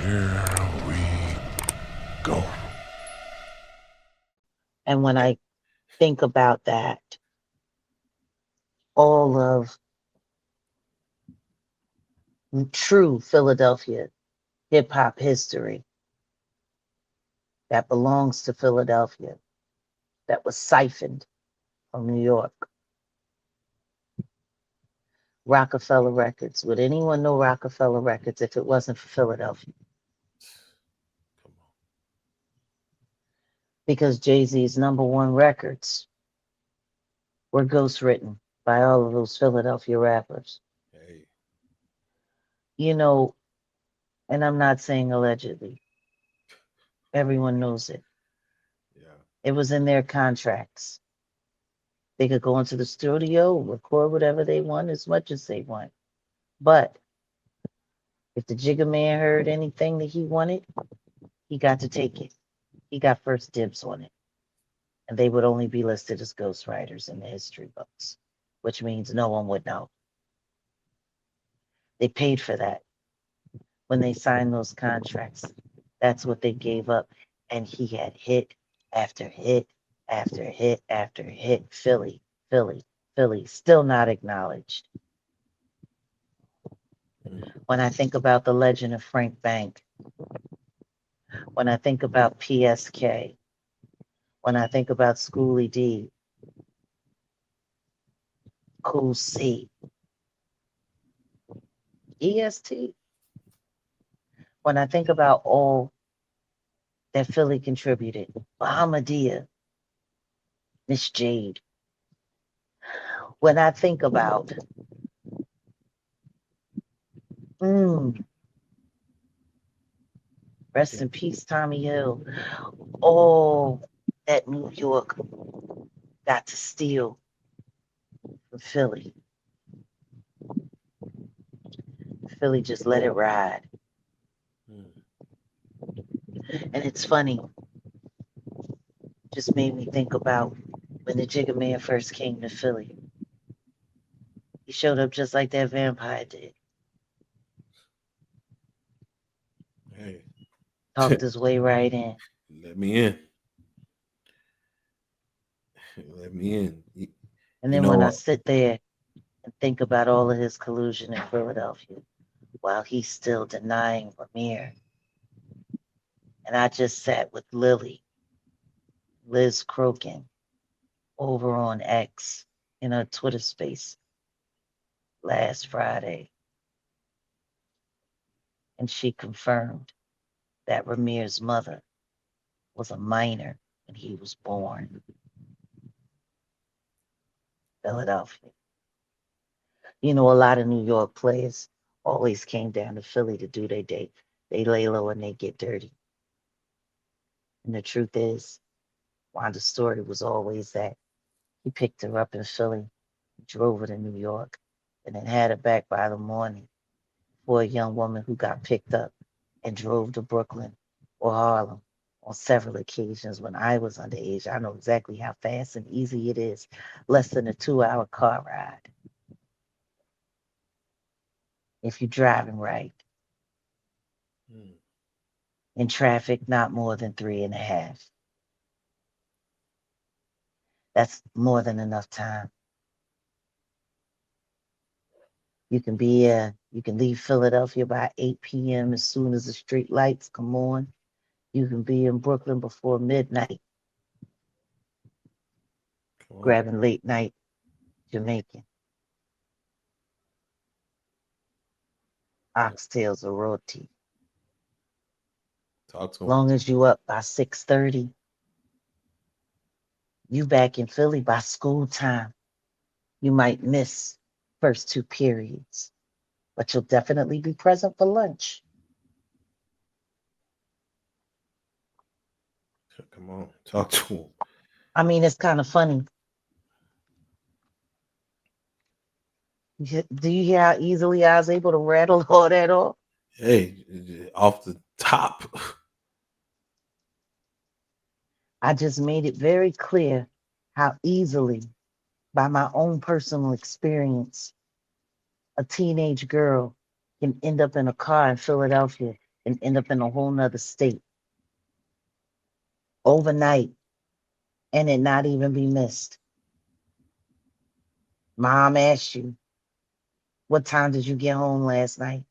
Here we go. And when I think about that, all of true Philadelphia hip hop history that belongs to Philadelphia, that was siphoned from New York. Rockefeller Records. Would anyone know Rockefeller Records if it wasn't for Philadelphia? Come on. Because Jay-Z's #1 records were ghostwritten by all of those Philadelphia rappers. Hey. You know, and I'm not saying allegedly. Everyone knows it. Yeah. It was in their contracts. They could go into the studio, record whatever they want, as much as they want. But if the Jigga Man heard anything that he wanted, he got to take it. He got first dibs on it. And they would only be listed as ghostwriters in the history books, which means no one would know. They paid for that when they signed those contracts. That's what they gave up. And he had hit after hit after hit after hit. Philly, Philly, Philly, still not acknowledged. When I think about the legend of Frank Bank, when I think about PSK, when I think about Schoolie D, Cool C, EST, when I think about all that Philly contributed, Bahamadia, Miss Jade, when I think about mm, rest in peace, Tommy Hill, all that New York got to steal from Philly. Philly just let it ride. Mm. And it's funny, just made me think about when the Jigga Man first came to Philly. He showed up just like that vampire did. Hey. Talked his way right in. Let me in. Let me in. And You then know when I what? sit there and think about all of his collusion in Philadelphia, while he's still denying Ramir, and I just sat with Liz Crokin, over on X in her Twitter space last Friday, and she confirmed that Ramir's mother was a minor when he was born. Philadelphia. You know, a lot of New York players always came down to Philly to do their day. They lay low and they get dirty. And the truth is, Wanda's story was always that he picked her up in Philly, drove her to New York, and then had her back by the morning for a young woman who got picked up and drove to Brooklyn or Harlem on several occasions when I was underage. I know exactly how fast and easy it is, less than a 2-hour car ride if you're driving right. Mm. In traffic, not more than 3.5. That's more than enough time. You can leave Philadelphia by 8 p.m. as soon as the street lights come on. You can be in Brooklyn before midnight, Come on. grabbing late night Jamaican, oxtails or roti. Talk to him. Long as you up by 6:30, you back in Philly by school time. You might miss first two periods, but you'll definitely be present for lunch. Come on. Talk to him. I mean, it's kind of funny. Do you hear how easily I was able to rattle all that off? Hey, off the top. I just made it very clear how easily, by my own personal experience, a teenage girl can end up in a car in Philadelphia and end up in a whole nother state overnight and it not even be missed. Mom asked you, what time did you get home last night?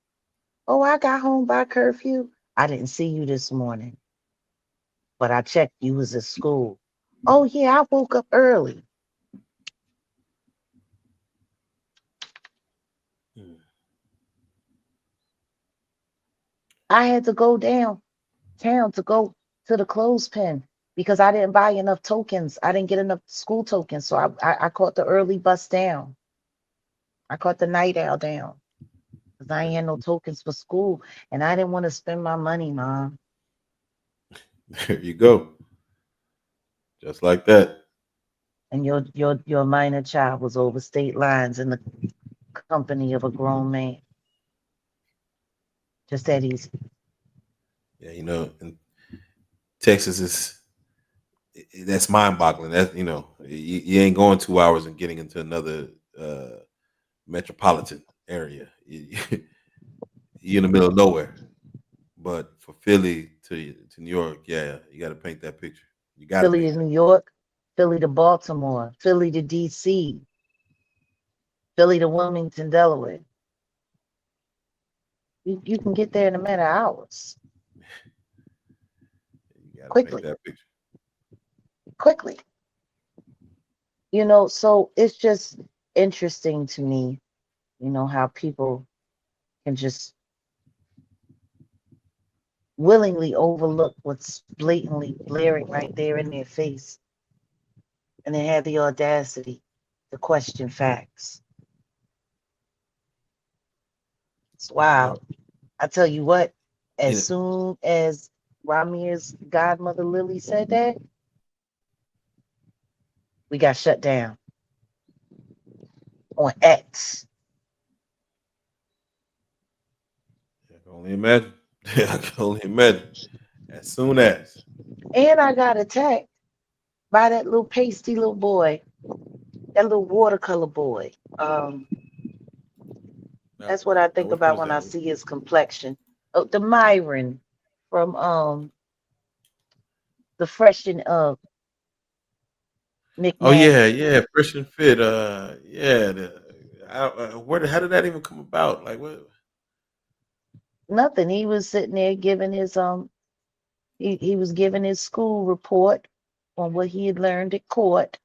Oh, I got home by curfew. I didn't see you this morning, but I checked you was at school. Oh, yeah, I woke up early. Mm. I had to go downtown to go to the clothespin because I didn't buy enough tokens. I didn't get enough school tokens. So I caught the early bus down. I caught the night owl down because I ain't had no tokens for school. And I didn't want to spend my money, Mom. There you go. Just like that. And your minor child was over state lines in the company of a grown man. Just that easy. Yeah, and Texas is that's mind boggling. That you ain't going 2 hours and getting into another metropolitan area. You're in the middle of nowhere. But for Philly to New York, yeah, you got to paint that picture. You got to Philly paint to that. New York, Philly to Baltimore, Philly to DC, Philly to Wilmington, Delaware. You can get there in a matter of hours, You got to paint quickly, that picture. quickly. So it's just interesting to me, how people can just willingly overlook what's blatantly blaring right there in their face and then have the audacity to question facts. It's Yep. wild. I tell you what, as And soon as Ramir's godmother Lily said that, we got shut down on X. I can only imagine. I can only imagine. As soon as. And I got attacked by that little pasty little boy, that little watercolor boy. Um, Now, that's what I now think which one about is when that? I see his complexion. Oh, the Myron from the Fresh and Oh yeah, McNasty. yeah, Fresh and Fit. Yeah. How did that even come about? Like what? Nothing. He was sitting there giving his he was giving his school report on what he had learned at court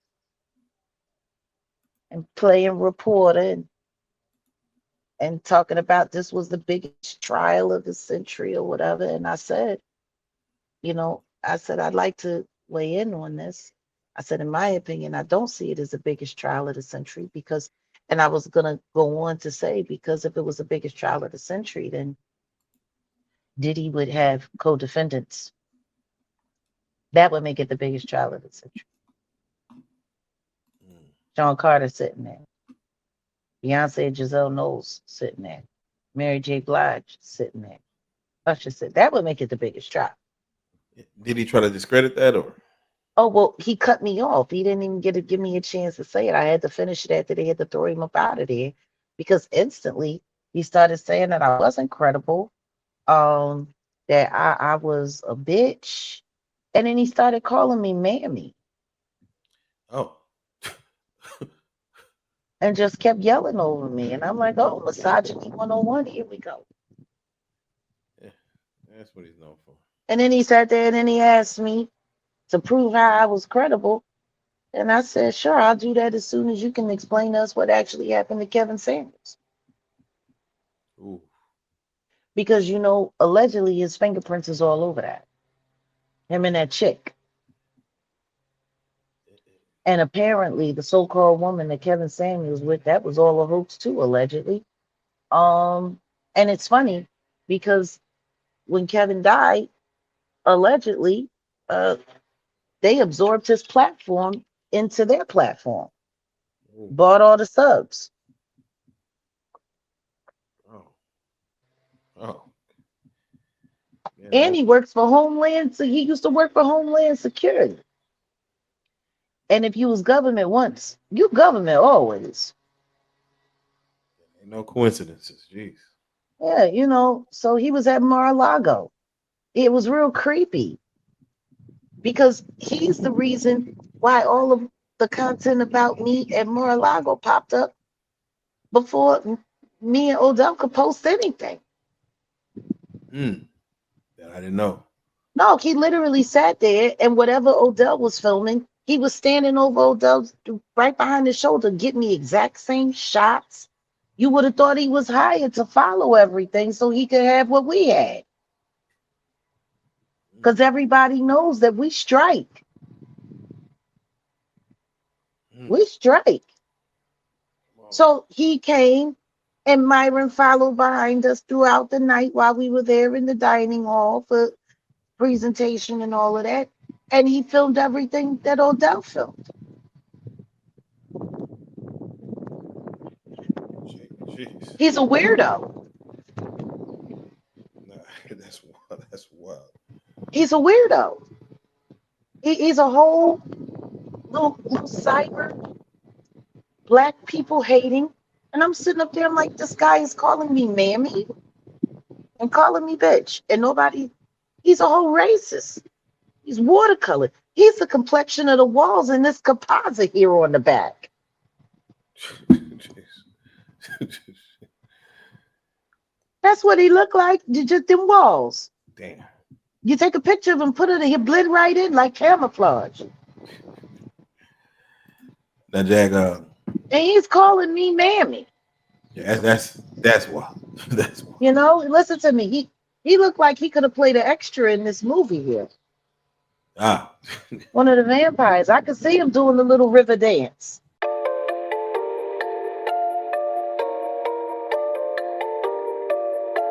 and playing reporter and talking about this was the biggest trial of the century or whatever. And I said, I'd like to weigh in on this. I said, in my opinion, I don't see it as the biggest trial of the century because, and I was going to go on to say, because if it was the biggest trial of the century, then Diddy would have co defendants. That would make it the biggest trial of the century. Mm. Sean Carter sitting there, Beyonce and Giselle Knowles sitting there, Mary J. Blige sitting there. Usher said that would make it the biggest trial. Did he try to discredit that or? Oh, well, he cut me off. He didn't even get to give me a chance to say it. I had to finish it after they had to throw him up out of there because instantly he started saying that I wasn't credible, um, that I was a bitch. And then he started calling me mammy Oh, and just kept yelling over me. And I'm like, oh, misogyny 101, here we go. yeah, that's what he's known for. And then he sat there and then he asked me to prove how I was credible. And I said, sure, I'll do that as soon as you can explain to us what actually happened to Kevin Samuels. Ooh. Because allegedly his fingerprints is all over that. Him and that chick. And apparently the so-called woman that Kevin Samuels with, that was all a hoax too, allegedly. And it's funny because when Kevin died, allegedly, uh, they absorbed his platform into their platform, Ooh. bought all the subs. Oh. Oh. Yeah, And he works for Homeland, so he used to work for Homeland Security. And if you was government once, you government always. ain't no coincidences. Jeez. Yeah, so he was at Mar-a-Lago. It was real creepy because he's the reason why all of the content about me at Mar-a-Lago popped up before me and Odell could post anything. Mm, that I didn't know. No, he literally sat there and whatever Odell was filming, he was standing over Odell's right behind his shoulder, getting the exact same shots. You would have thought he was hired to follow everything so he could have what we had. Mm, Because everybody knows that we strike. mm, We strike. come on. So he came and Myron followed behind us throughout the night while we were there in the dining hall for presentation and all of that. And he filmed everything that Odell filmed. Jeez. He's a weirdo. Nah, that's wild. That's wild. He's a weirdo. He's a whole little cyber black people hating. And I'm sitting up there, I'm like, this guy is calling me mammy and calling me bitch. And nobody, he's a whole racist. He's watercolor. He's the complexion of the walls and this composite here on the back. Jeez. That's what he looked like, just them walls. Damn. You take a picture of him, put it, he blend right in like camouflage. Now, Jag, And he's calling me mammy. yeah, that's wild. That's wild. Listen to me. He looked like he could have played an extra in this movie here. Ah, One of the vampires. I could see him doing the little river dance.